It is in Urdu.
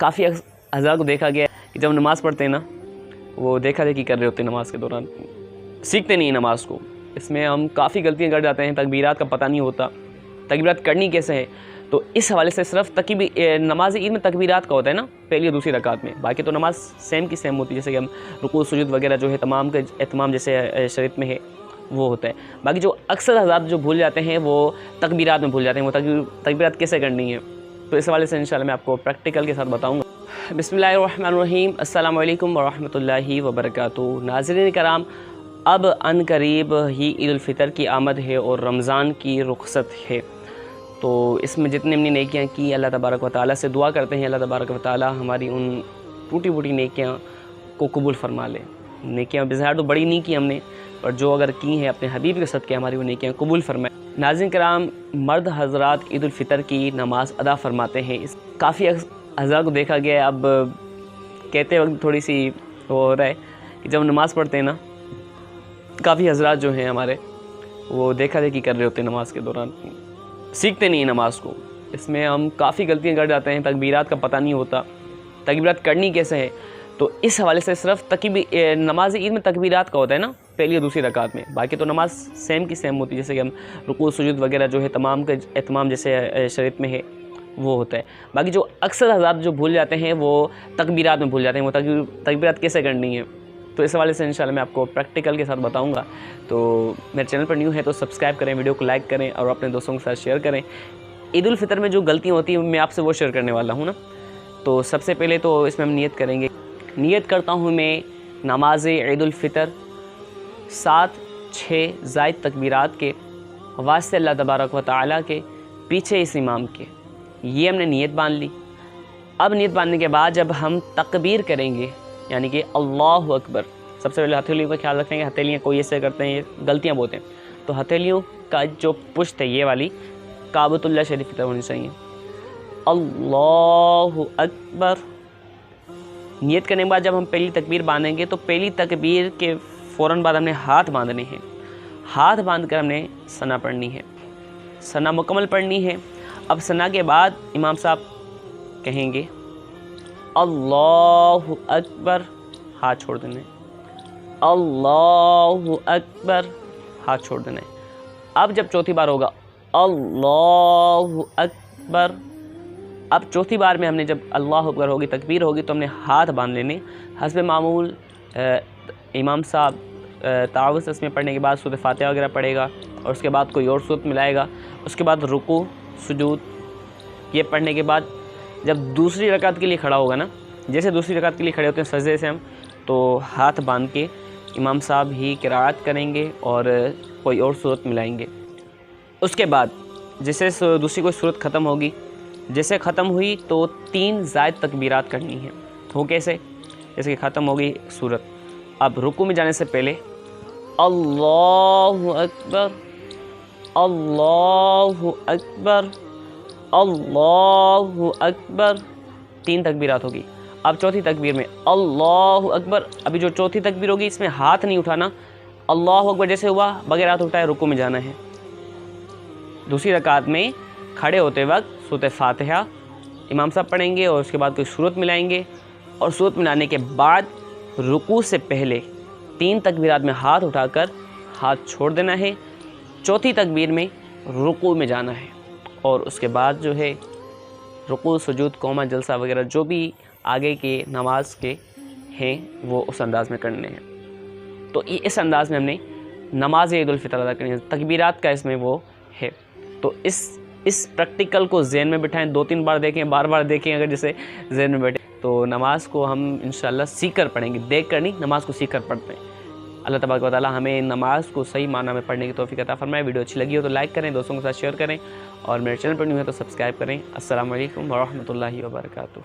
کافی حضرات کو دیکھا گیا ہے کہ جب نماز پڑھتے ہیں نا وہ دیکھا دیکھی کر رہے ہوتے ہیں نماز کے دوران، سیکھتے نہیں ہیں نماز کو۔ اس میں ہم کافی غلطیاں کر جاتے ہیں، تکبیرات کا پتہ نہیں ہوتا، تکبیرات کرنی کیسے ہے۔ تو اس حوالے سے صرف نماز عید میں تکبیرات کا ہوتا ہے نا پہلی اور دوسری رکعت میں، باقی تو نماز سیم کی سیم ہوتی ہے، جیسے کہ ہم رکوع سجود وغیرہ جو ہے تمام کا اہتمام جیسے شریعت میں ہے وہ ہوتا ہے۔ باقی جو اکثر حضرات جو بھول جاتے ہیں وہ تکبیرات میں بھول جاتے ہیں، وہ تکبیرات کیسے کرنی ہے، تو اس حوالے سے انشاءاللہ میں آپ کو پریکٹیکل کے ساتھ بتاؤں گا۔ بسم اللہ الرحمن الرحیم، السلام علیکم ورحمۃ اللہ وبرکاتہ۔ ناظرین کرام، اب عن قریب ہی عید الفطر کی آمد ہے اور رمضان کی رخصت ہے، تو اس میں جتنے ہم نے نیکیاں کی اللہ تبارک و تعالیٰ سے دعا کرتے ہیں اللہ تبارک و تعالیٰ ہماری ان ٹوٹی پھوٹی نیکیاں کو قبول فرما لے۔ نیکیاں بظاہر تو بڑی نہیں کی ہم نے، پر جو اگر کی ہیں اپنے حبیب کے صدقے ہماری وہ نیکیاں قبول فرمائے۔ ناظرین کرام، مرد حضرات عید الفطر کی نماز ادا فرماتے ہیں۔ کافی حضرات کو دیکھا گیا ہے، اب کہتے وقت تھوڑی سی وہ ہو رہا ہے کہ جب نماز پڑھتے ہیں نا کافی حضرات جو ہیں ہمارے وہ دیکھا دیکھی کر رہے ہوتے ہیں نماز کے دوران، سیکھتے نہیں ہیں نماز کو۔ اس میں ہم کافی غلطیاں کر جاتے ہیں، تکبیرات کا پتہ نہیں ہوتا، تکبیرات کرنی کیسے ہے۔ تو اس حوالے سے صرف نماز عید میں تکبیرات کا ہوتا ہے نا پہلی اور دوسری رکعت میں، باقی تو نماز سیم کی سیم ہوتی ہے، جیسے کہ ہم رکوع سجود وغیرہ جو ہے تمام کا اہتمام جیسے شریعت میں ہے وہ ہوتا ہے۔ باقی جو اکثر حضرات جو بھول جاتے ہیں وہ تکبیرات میں بھول جاتے ہیں، وہ تکبیرات کیسے کرنی ہے، تو اس حوالے سے انشاءاللہ میں آپ کو پریکٹیکل کے ساتھ بتاؤں گا۔ تو میرے چینل پر نیو ہے تو سبسکرائب کریں، ویڈیو کو لائک کریں اور اپنے دوستوں کے ساتھ شیئر کریں۔ عید الفطر میں جو غلطیاں ہوتی ہیں میں آپ سے وہ شیئر کرنے والا ہوں نا۔ تو سب سے پہلے تو اس میں ہم نیت کریں گے، نیت کرتا ہوں میں نماز عید الفطر 7-6 زائد تکبیرات کے واسطے اللہ تبارک و تعالیٰ کے پیچھے اس امام کے، یہ ہم نے نیت باندھ لی۔ اب نیت باندھنے کے بعد جب ہم تکبیر کریں گے یعنی کہ اللہ اکبر، سب سے پہلے ہتھیلیوں کا خیال رکھیں گے، ہتھیلیاں کوئی ایسے کرتے ہیں یہ غلطیاں بہت ہیں، تو ہتھیلیوں کا جو پشت ہے یہ والی کعبۃ اللہ شریف کی طرف ہونی چاہیے۔ اللہ اکبر، نیت کرنے کے بعد جب ہم پہلی تکبیر باندھیں گے تو پہلی تکبیر کے فوراً بعد ہم نے ہاتھ باندھنے ہیں، ہاتھ باندھ کر ہم نے ثنا پڑھنی ہے، ثنا مکمل پڑھنی ہے۔ اب ثنا کے بعد امام صاحب کہیں گے اللہ اکبر، ہاتھ چھوڑ دینا ہے، اللہ اکبر، ہاتھ چھوڑ دینا ہے۔ اب جب چوتھی بار ہوگا اللہ اکبر، اب چوتھی بار میں ہم نے جب اللہ اکبر ہوگی تکبیر ہوگی تو ہم نے ہاتھ باندھ لینے حسب معمول۔ امام صاحب تعاوذ اس میں پڑھنے کے بعد سورۃ فاتحہ وغیرہ پڑھے گا اور اس کے بعد کوئی اور سورت ملائے گا، اس کے بعد رکوع سجود، یہ پڑھنے کے بعد جب دوسری رکعت کے لیے کھڑا ہوگا نا، جیسے دوسری رکعت کے لیے کھڑے ہوتے ہیں سجدے سے ہم، تو ہاتھ باندھ کے امام صاحب ہی قرأت کریں گے اور کوئی اور صورت ملائیں گے۔ اس کے بعد جیسے دوسری کوئی صورت ختم ہوگی، جیسے ختم ہوئی تو 3 زائد تکبیرات کرنی ہے۔ وہ کیسے؟ جیسے کہ ختم ہوگی صورت، اب رکوع میں جانے سے پہلے اللہ اکبر، اللہ اکبر، اللہ اکبر، 3 تکبیرات ہوگی۔ اب چوتھی تکبیر میں اللہ اکبر، ابھی جو چوتھی تکبیر ہوگی اس میں ہاتھ نہیں اٹھانا، اللہ اکبر جیسے ہوا بغیر ہاتھ اٹھائے رکوع میں جانا ہے۔ دوسری رکعت میں کھڑے ہوتے وقت سورۃ فاتحہ امام صاحب پڑھیں گے اور اس کے بعد کوئی صورت ملائیں گے، اور صورت ملانے کے بعد رکوع سے پہلے 3 تکبیرات میں ہاتھ اٹھا کر ہاتھ چھوڑ دینا ہے۔ چوتھی تکبیر میں رکوع میں جانا ہے اور اس کے بعد جو ہے رکوع سجود قومہ جلسہ وغیرہ جو بھی آگے کے نماز کے ہیں وہ اس انداز میں کرنے ہیں۔ تو اس انداز میں ہم نے نماز عید الفطر ادا کرنی ہے، تکبیرات کا اس میں وہ ہے۔ تو اس پریکٹیکل کو ذہن میں بٹھائیں، 2-3 بار دیکھیں، بار بار دیکھیں، اگر جیسے ذہن میں بیٹھے تو نماز کو ہم انشاءاللہ سیکھ کر پڑھیں گے، دیکھ کر نہیں، نماز کو سیکھ کر پڑھتے ہیں۔ اللہ تبارک و تعالیٰ ہمیں نماز کو صحیح معنی میں پڑھنے کی توفیق عطا فرمائے۔ ویڈیو اچھی لگی ہو تو لائک کریں، دوستوں کے ساتھ شیئر کریں اور میرے چینل پر نیو ہے تو سبسکرائب کریں۔ السلام علیکم ورحمۃ اللہ وبرکاتہ۔